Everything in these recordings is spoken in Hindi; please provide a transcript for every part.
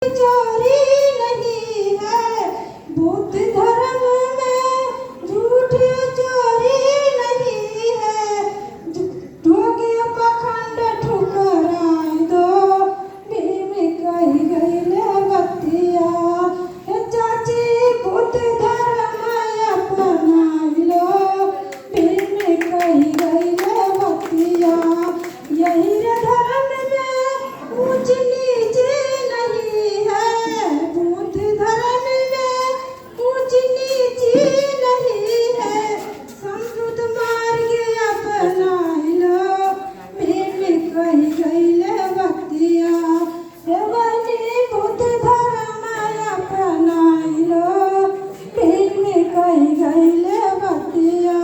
चोरी नहीं है बुद्ध धर्म में, झूठ चोरी नहीं है, ठोगिया पखंड ठुकराई दो, भीम कही गई बतिया। चाची बुद्ध धर्म अपनाई लो, भीम कही गई बतिया। यही धर्म में ऊंच नीच नहीं है, बुद्ध धर्म में ऊंच नीच नहीं है, समृद्ध मार्ग अपनाई लो, भीम कही गई बतिया। बनी बुद्ध धर्म अपनाई लो, भीम कही गई बतिया।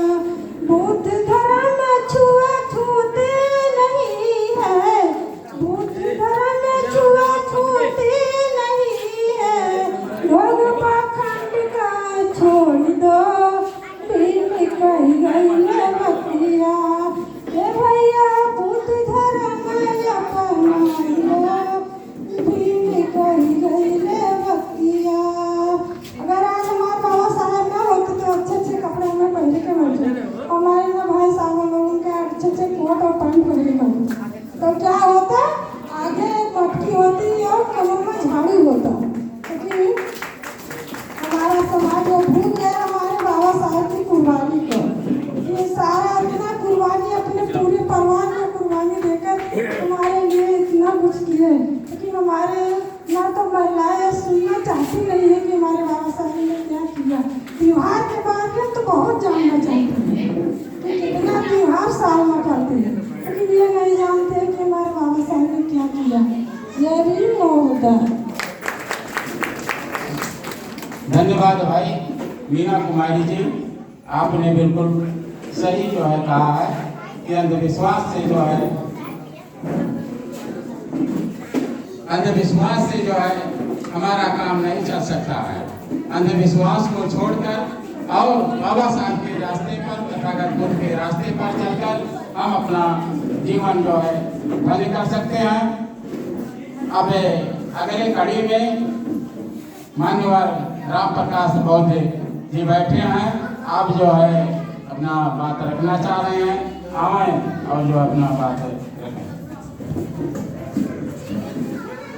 बुद्ध धर्म छुआछूत नहीं है, बुद्ध धर्म छुआछूत नहीं है, लोग पाखंड का छोड़ दो, भीम कही गई बतिया। हे भैया बुद्ध धर्म अपनाई लो, भीम कही गई बतिया। अगर आज हमारे बाबा साहब ना होते तो अच्छे अच्छे कपड़े हमें पहन के मिलते, हमारे ना भाई साहब लोग उनके अच्छे अच्छे कोट और पैंट पहन के मिलते, तो क्या होता आगे मटकी होती है और कमर में झाड़ू होता, क्योंकि हमारा समाज में भूल गया हमारे बाबा साहब की कुर्बानी को। ये सारा इतना कुर्बानी अपने पूरे परिवार में कुर्बानी देकर हमारे लिए इतना कुछ किए, लेकिन हमारे ना तो महिलाएं सुनना चाहती नहीं है कि हमारे बाबा साहब ने क्या किया। त्योहार के बारे में तो बहुत जानना चाहते हैं कि कितना त्योहार साल में करते हैं, लेकिन ये नहीं जानते कि हमारे बाबा साहब ने क्या किया। ये भी होता है। धन्यवाद भाई मीना कुमारी जी, आपने बिल्कुल सही जो है कहा है कि अंधविश्वास से जो है हमारा काम नहीं चल सकता है। अंधविश्वास को छोड़कर और बाबा साहब के रास्ते पर, तथागत बुद्ध के रास्ते पर चलकर हम अपना जीवन जो है धन्य कर सकते हैं। अब अगले कड़ी में मान्यवर राम प्रकाश बौद्ध जी बैठे हैं, आप जो है अपना बात रखना चाह रहे हैं, आए और जो अपना बात रखें।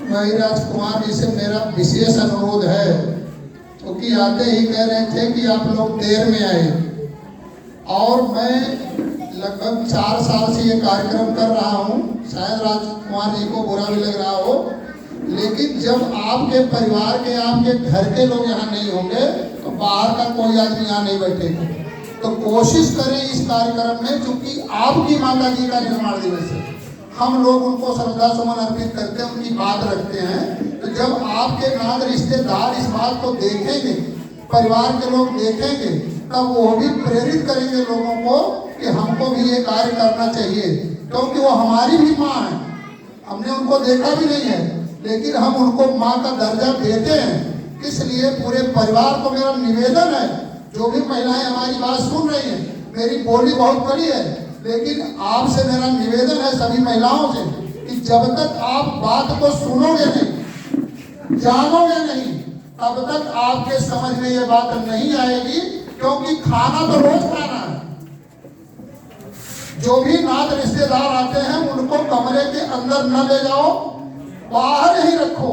भाई राजकुमार जी से मेरा विशेष अनुरोध है, क्योंकि आते ही कह रहे थे कि आप लोग देर में आए, और मैं लगभग 4 साल से ये कार्यक्रम कर रहा हूँ। शायद राजकुमार जी को बुरा भी लग रहा हो, लेकिन जब आपके परिवार के, आपके घर के लोग यहाँ नहीं होंगे तो बाहर का कोई आदमी यहाँ नहीं बैठेगा। तो कोशिश करें इस कार्यक्रम में, चूंकि आपकी माता जी का निर्माण दिवस है, हम लोग उनको श्रद्धा सुमन अर्पित करते हैं, उनकी बात रखते हैं। तो जब आपके नात रिश्तेदार इस बात को देखेंगे, परिवार के लोग देखेंगे, तब वो भी प्रेरित करेंगे लोगों को कि हमको भी ये कार्य करना चाहिए, क्योंकि वो हमारी भी माँ है। हमने उनको देखा भी नहीं है, लेकिन हम उनको माँ का दर्जा देते हैं। इसलिए पूरे परिवार को मेरा निवेदन है, जो भी महिलाएं हमारी बात सुन रही हैं, मेरी बोली बहुत बड़ी है, लेकिन आपसे मेरा निवेदन है सभी महिलाओं से कि जब तक आप बात को सुनोगे नहीं, जानोगे नहीं, तब तक आपके समझ में ये बात नहीं आएगी। क्योंकि खाना तो रोज खाना है। जो भी नात रिश्तेदार आते हैं उनको कमरे के अंदर न ले जाओ, बाहर ही रखो,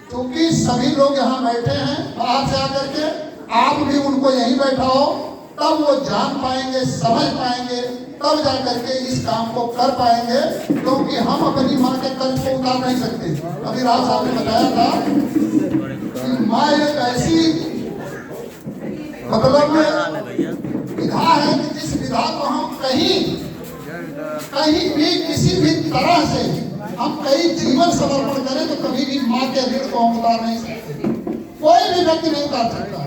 क्योंकि सभी लोग यहाँ बैठे हैं बाहर से आकर के, आप भी उनको यहीं बैठाओ, तब वो जान पाएंगे, समझ पाएंगे, तब जाकर के इस काम को कर पाएंगे। क्योंकि हम अपनी माँ के कर्ज को उतार नहीं सकते। अभी राज साहब ने बताया था कि माँ एक ऐसी मतलब विधा है कि जिस विधा को हम कहीं भी किसी भी तरह से हम कई जीवन समर्पण करें तो कभी भी माँ के ऋण को हम उतार नहीं सकते। कोई भी व्यक्ति नहीं उतार सकता।